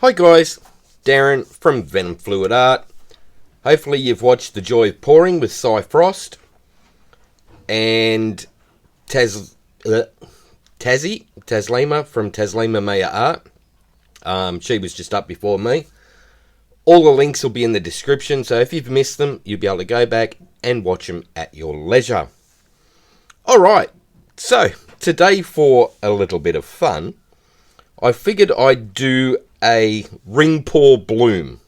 Hi guys, Darren from Venom Fluid Art. Hopefully you've watched The Joy of Pouring with Cy Frost and Taslima from Taslima Maya Art. She was just up before me. All the links will be in the description, so if you've missed them, you'll be able to go back and watch them at your leisure. Alright, so today for a little bit of fun, I figured I'd do a ring pour bloom.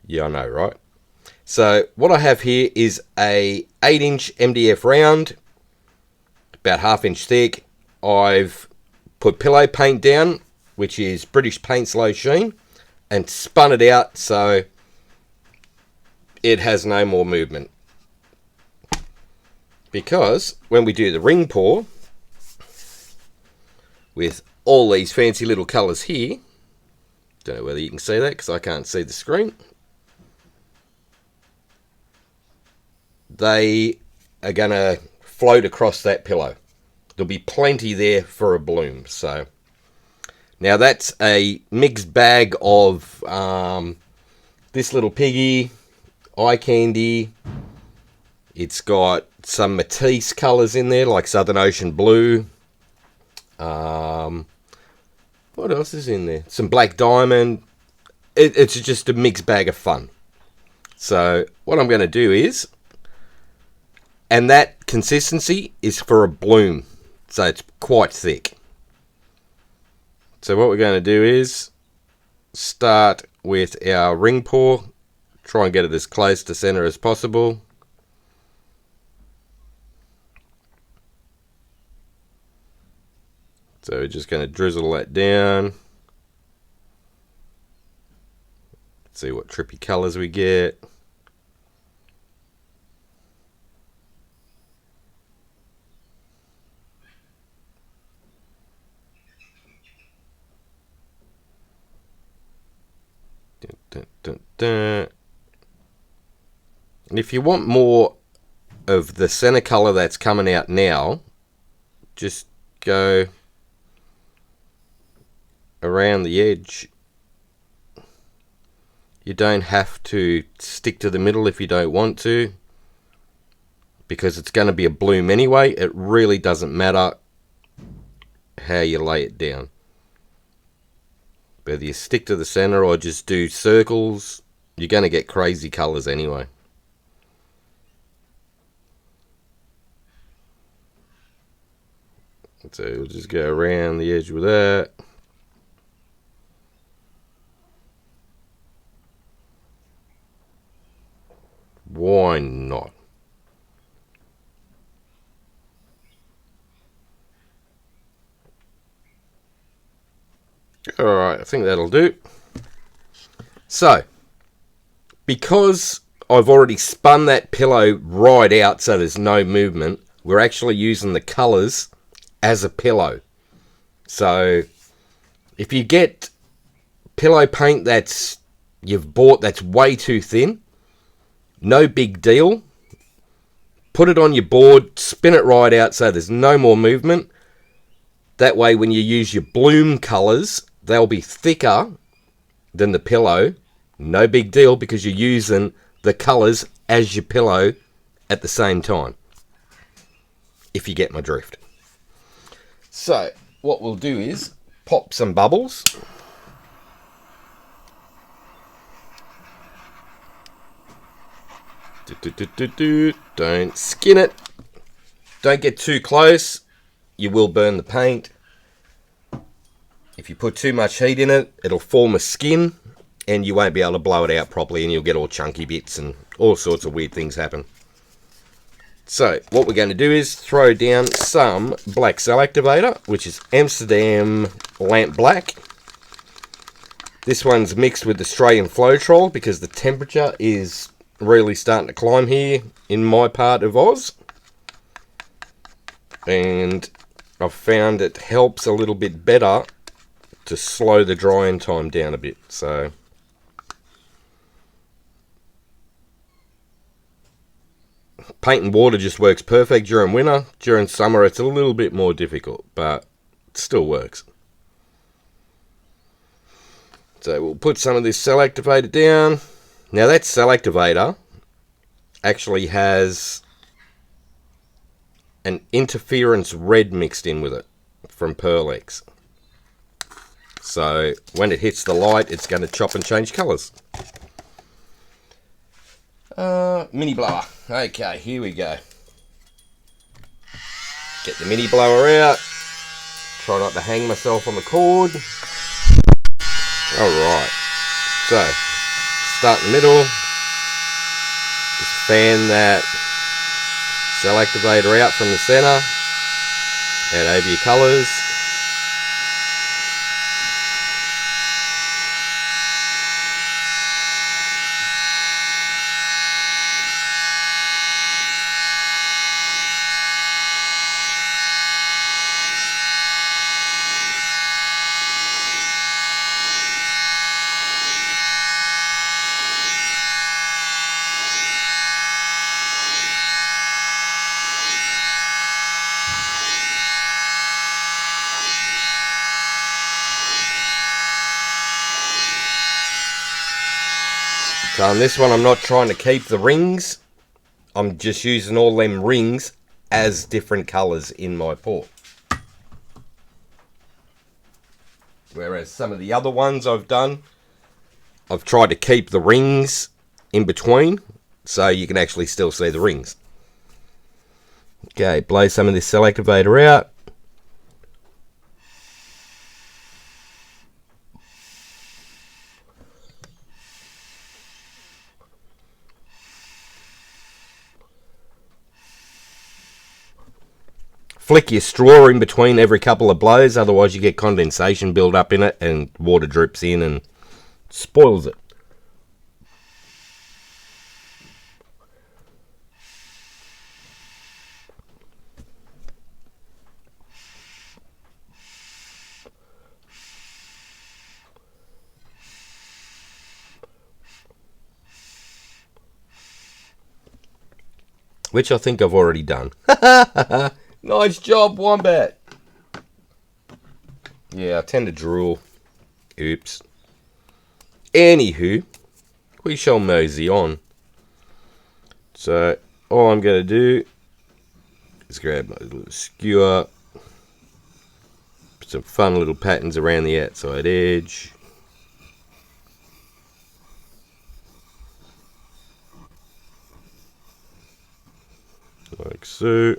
Yeah, I know, right? So what I have here is a 8-inch MDF round, about 1/2 inch thick. I've put pillow paint down, which is British Paint Slow Sheen, and spun it out so it has no more movement. Because when we do the ring pour with all these fancy little colours here, don't know whether you can see that because I can't see the screen, they are going to float across that pillow. There'll be plenty there for a bloom. So now that's a mixed bag of this little piggy, eye candy. It's got some Matisse colours in there like Southern Ocean Blue. What else is in there? Some black diamond. It's just a mixed bag of fun. So what I'm going to do is, and that consistency is for a bloom, so it's quite thick. So what we're going to do is start with our ring pour, try and get it as close to center as possible. So we're just going to drizzle that down. See what trippy colours we get. Dun, dun, dun, dun. And if you want more of the centre colour that's coming out now, just go around the edge. You don't have to stick to the middle if you don't want to, because it's going to be a bloom anyway. It really doesn't matter how you lay it down, whether you stick to the center or just do circles. You're going to get crazy colors anyway. So we'll just go around the edge with that. Why not? Alright, I think that'll do. So, because I've already spun that pillow right out so there's no movement, we're actually using the colours as a pillow. So, if you get pillow paint you've bought that's way too thin, no big deal. Put it on your board, spin it right out so there's no more movement. That way when you use your bloom colours, they'll be thicker than the pillow. No big deal because you're using the colours as your pillow at the same time. If you get my drift. So, what we'll do is pop some bubbles. Don't skin it. Don't get too close. You will burn the paint. If you put too much heat in it, it'll form a skin and you won't be able to blow it out properly and you'll get all chunky bits and all sorts of weird things happen. So what we're going to do is throw down some black cell activator, which is Amsterdam Lamp Black. This one's mixed with Australian Floetrol because the temperature is really starting to climb here in my part of Oz, and I've found it helps a little bit better to slow the drying time down a bit. So paint and water just works perfect during winter. During summer it's a little bit more difficult, but it still works. So we'll put some of this cell activator down. Now that cell activator actually has an interference red mixed in with it from Pearlex. So when it hits the light, it's going to chop and change colours. Mini blower. Okay, here we go. Get the mini blower out. Try not to hang myself on the cord. Alright. So, start in the middle. Just fan that cell activator out from the centre. Add over your colours. So on this one, I'm not trying to keep the rings. I'm just using all them rings as different colours in my pot. Whereas some of the other ones I've done, I've tried to keep the rings in between so you can actually still see the rings. Okay, blow some of this cell activator out. Flick your straw in between every couple of blows, otherwise you get condensation build up in it and water drips in and spoils it. Which I think I've already done. Nice job, Wombat. Yeah, I tend to drool. Oops. Anywho, we shall mosey on. So, all I'm going to do is grab my little skewer. Put some fun little patterns around the outside edge. Like so.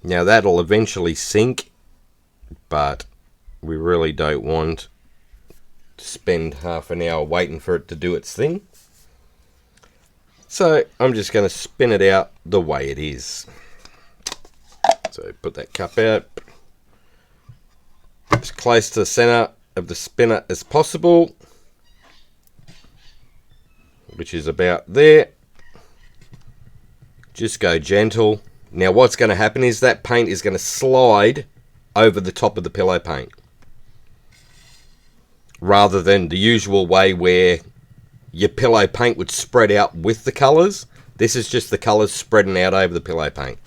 Now that'll eventually sink, but we really don't want to spend half an hour waiting for it to do its thing. So I'm just going to spin it out the way it is. So put that cup out as close to the center of the spinner as possible, which is about there. Just go gentle. Now what's going to happen is that paint is going to slide over the top of the pillow paint, rather than the usual way where your pillow paint would spread out with the colours. This is just the colours spreading out over the pillow paint.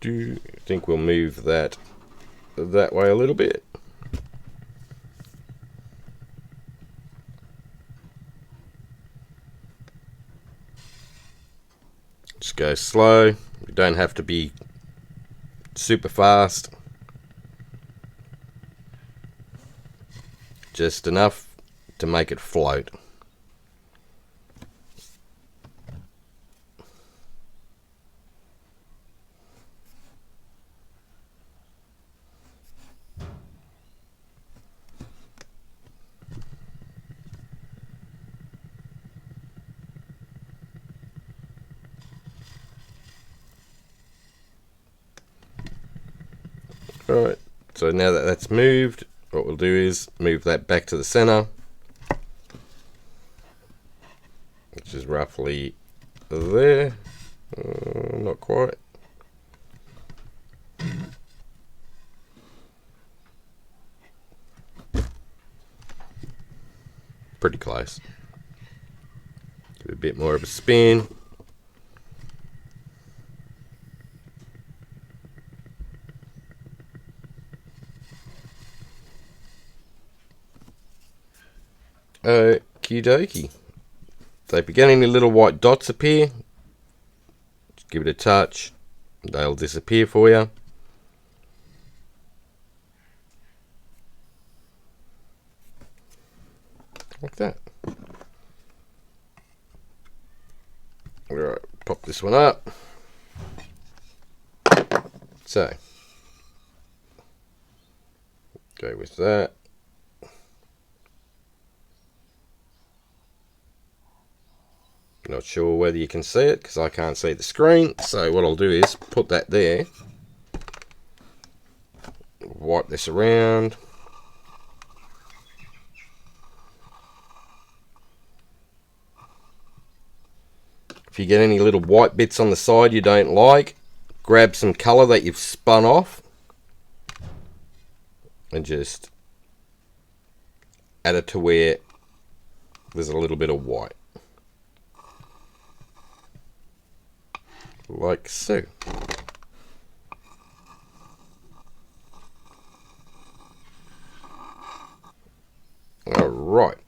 I think we'll move that way a little bit. Just go slow. You don't have to be super fast. Just enough to make it float. Alright, so now that that's moved, what we'll do is move that back to the center. which is roughly there. Not quite. Pretty close. Give it a bit more of a spin. Okie dokie. So if you get any little white dots appear, just give it a touch. They'll disappear for you. Like that. Alright, pop this one up. So, go with that. Not sure whether you can see it because I can't see the screen. So what I'll do is put that there. Wipe this around. If you get any little white bits on the side you don't like, grab some colour that you've spun off and just add it to where there's a little bit of white. Like so. Alright.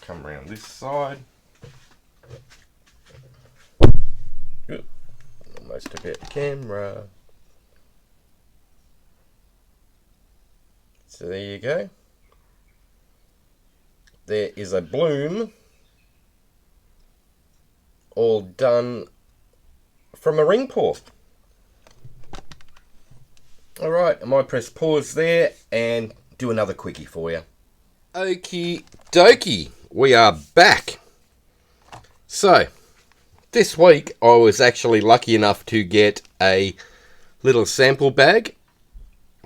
Come around this side. Almost took out the camera. So there you go. There is a bloom all done from a ring pour. Alright, I might press pause there and do another quickie for you. Okie dokie, we are back. So, this week I was actually lucky enough to get a little sample bag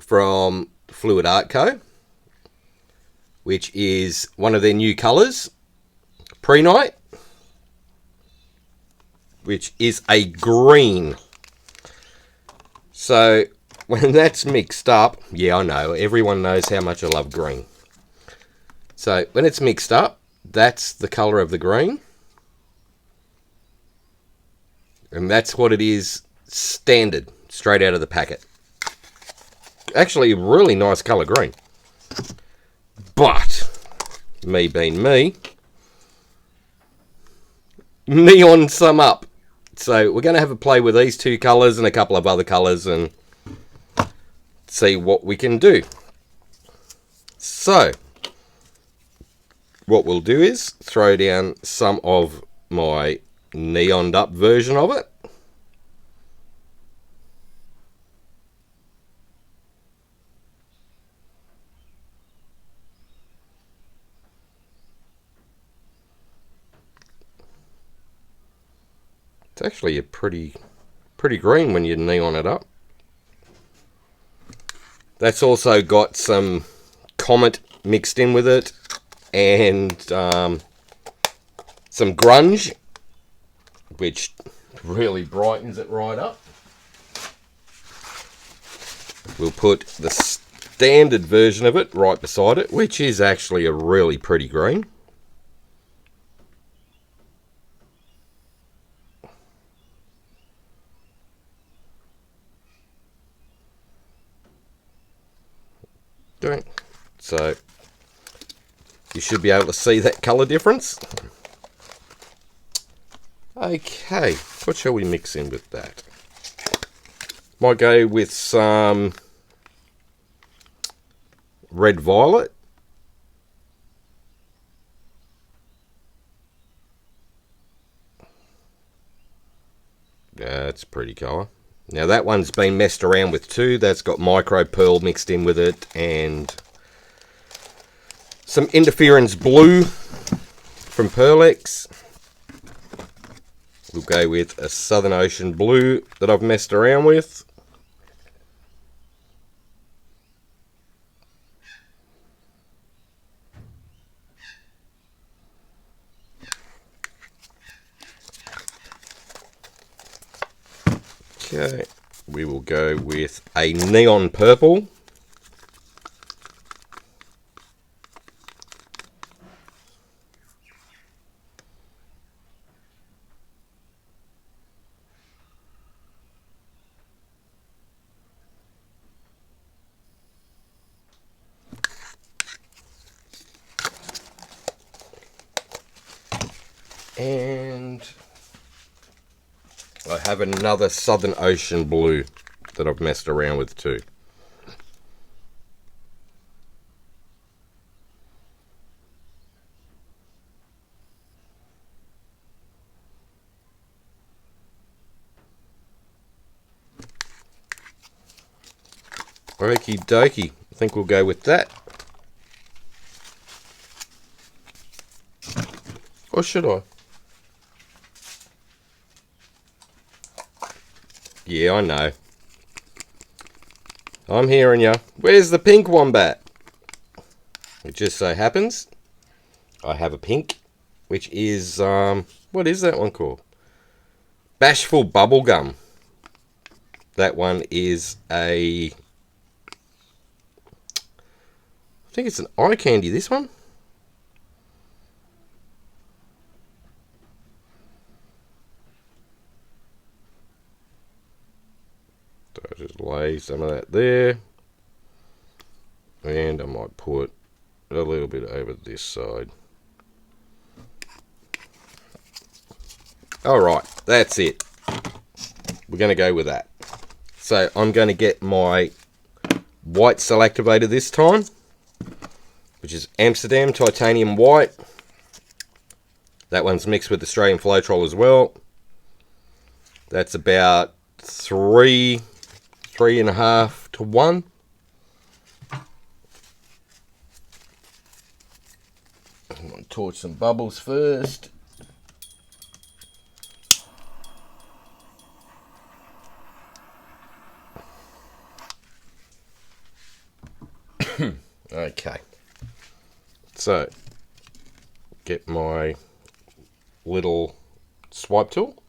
from Fluid Art Co, which is one of their new colours, Pre-Night, which is a green. So when that's mixed up, yeah, I know, everyone knows how much I love green. So when it's mixed up, that's the colour of the green. And that's what it is standard, straight out of the packet. Actually, a really nice colour green. But, me being me, neon some up. So we're going to have a play with these two colours and a couple of other colours and see what we can do. So, what we'll do is throw down some of my neoned up version of it. It's actually a pretty green when you neon it up. That's also got some Comet mixed in with it and some grunge, which really brightens it right up. We'll put the standard version of it right beside it, which is actually a really pretty green. So you should be able to see that colour difference. Okay, what shall we mix in with that? Might go with some red violet. That's a pretty colour. Now that one's been messed around with too. That's got micro pearl mixed in with it and some interference blue from Pearlex. We'll go with a Southern Ocean blue that I've messed around with. Okay, we will go with a neon purple. And I have another Southern Ocean blue that I've messed around with too. Okie dokie, I think we'll go with that. Or should I? Yeah, I know. I'm hearing ya. Where's the pink wombat? It just so happens I have a pink, which is, what is that one called? Bashful Bubblegum. That one is I think it's an eye candy, this one. So I'll just lay some of that there. And I might put a little bit over this side. Alright, that's it. We're going to go with that. So I'm going to get my white cell activator this time, which is Amsterdam Titanium White. That one's mixed with Australian Floetrol as well. That's about 3.5 to 1. I'm going to torch some bubbles first. Okay, so get my little swipe tool.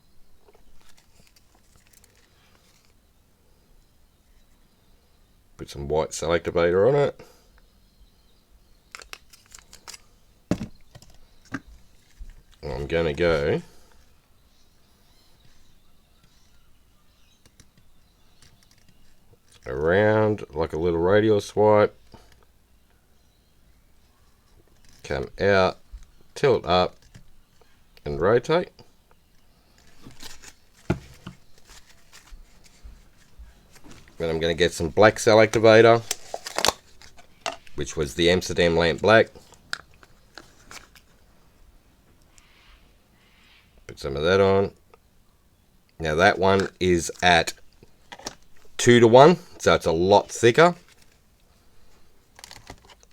Put some white cell activator on it. I'm going to go around like a little radial swipe. Come out, tilt up, and rotate. Then I'm going to get some black cell activator, which was the Amsterdam Lamp Black. Put some of that on. Now that one is at 2 to 1, so it's a lot thicker.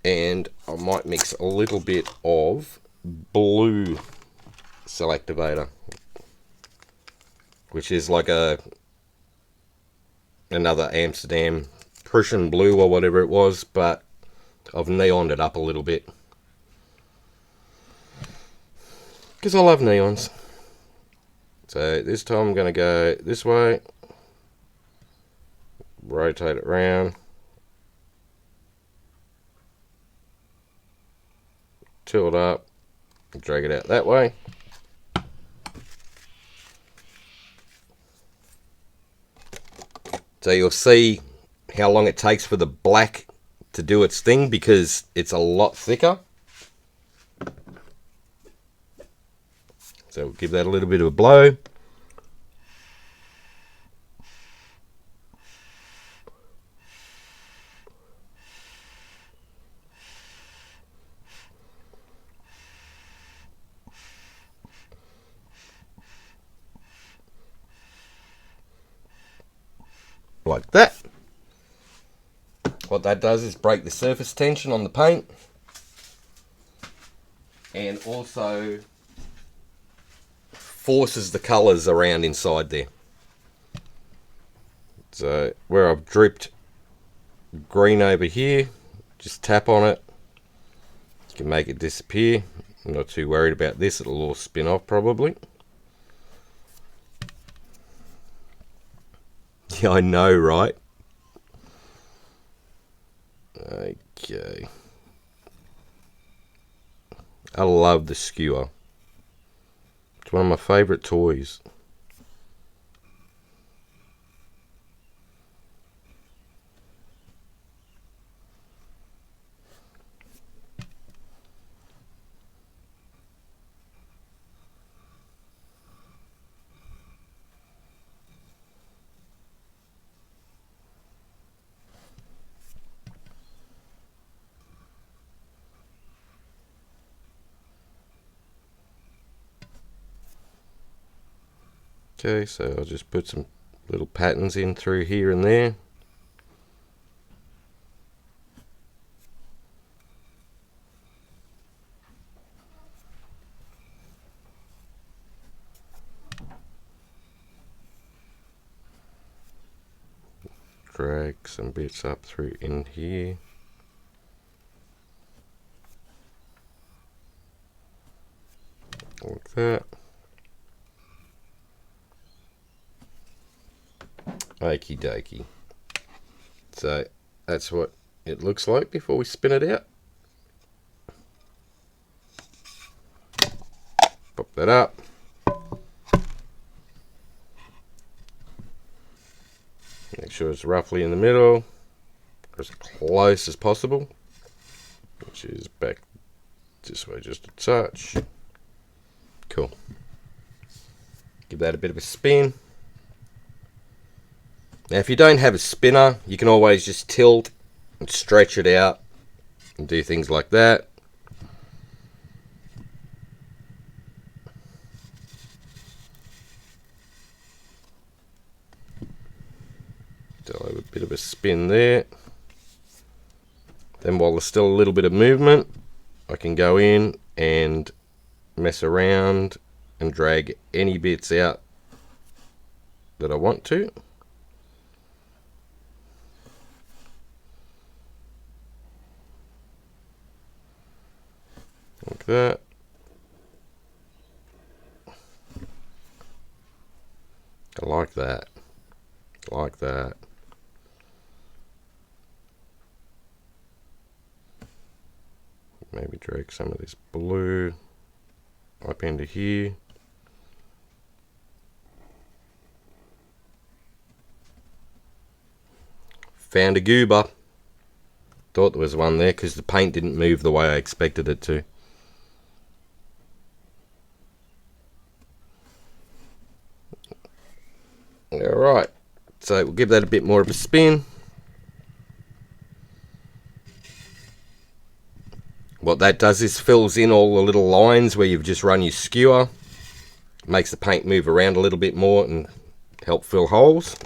And I might mix a little bit of blue cell activator, which is like another Amsterdam Prussian blue or whatever it was, but I've neoned it up a little bit because I love neons. So this time I'm going to go this way, rotate it around, tilt up, drag it out that way. So you'll see how long it takes for the black to do its thing because it's a lot thicker. So we'll give that a little bit of a blow. Like that. What that does is break the surface tension on the paint and also forces the colours around inside there. So where I've dripped green over here, just tap on it. You can make it disappear. I'm not too worried about this, it'll all spin off probably. Yeah, I know, right? Okay. I love the skewer. It's one of my favourite toys. Okay, so I'll just put some little patterns in through here and there. Drag some bits up through in here. Like that. Okie dokie. So that's what it looks like before we spin it out. Pop that up. Make sure it's roughly in the middle, as close as possible, which is back this way just a touch. Cool. Give that a bit of a spin. Now if you don't have a spinner, you can always just tilt and stretch it out and do things like that. So I'll have a bit of a spin there. Then while there's still a little bit of movement, I can go in and mess around and drag any bits out that I want to. Like that. I like that. Like that. Maybe drag some of this blue up into here. Found a goober. Thought there was one there because the paint didn't move the way I expected it to. Alright, so we'll give that a bit more of a spin. What that does is fills in all the little lines where you've just run your skewer. Makes the paint move around a little bit more and help fill holes.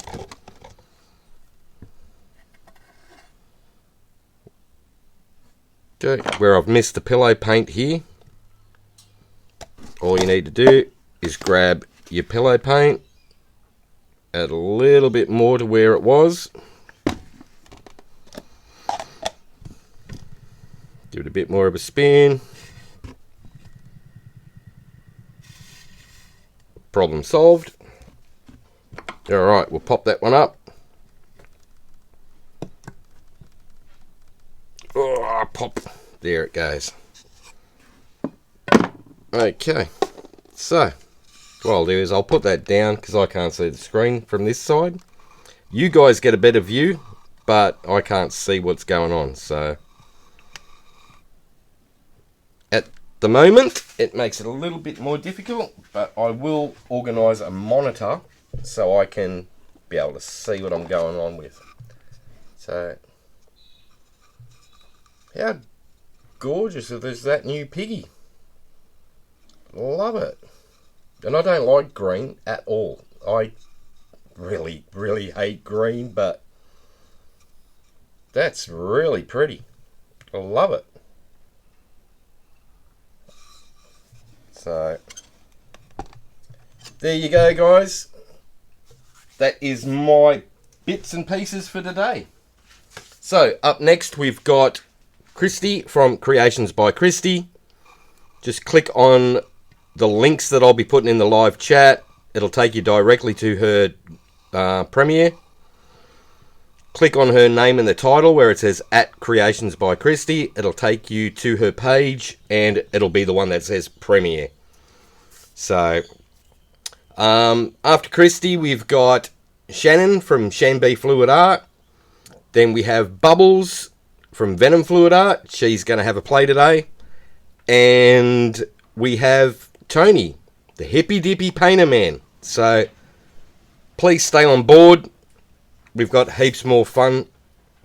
Okay, where I've missed the pillow paint here, all you need to do is grab your pillow paint, add a little bit more to where it was, give it a bit more of a spin, problem solved. Alright, we'll pop that one up. Oh, pop. There it goes. Okay, so what I'll do is I'll put that down because I can't see the screen from this side. You guys get a better view, but I can't see what's going on. So at the moment, it makes it a little bit more difficult, but I will organise a monitor so I can be able to see what I'm going on with. So how gorgeous is that new piggy? Love it. And I don't like green at all. I really, really hate green, but that's really pretty. I love it. So there you go, guys. That is my bits and pieces for today. So up next we've got Kristey from Kreations by Kristey. Just click on the links that I'll be putting in the live chat. It'll take you directly to her premiere. click on her name in the title where it says at Kreations by Kristey. It'll take you to her page, and it'll be the one that says Premiere. So, after Kristey, we've got Shannon from Shanb Fluid Art. Then we have Bubbles from Venom Fluid Art. She's going to have a play today. And we have Tony, the Hippy Dippy Painterman. So, please stay on board. We've got heaps more fun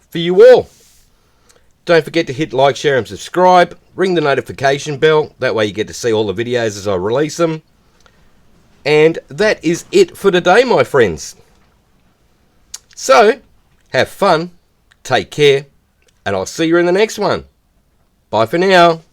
for you all. Don't forget to hit like, share and subscribe. Ring the notification bell. That way you get to see all the videos as I release them. And that is it for today, my friends. So, have fun, take care, and I'll see you in the next one. Bye for now.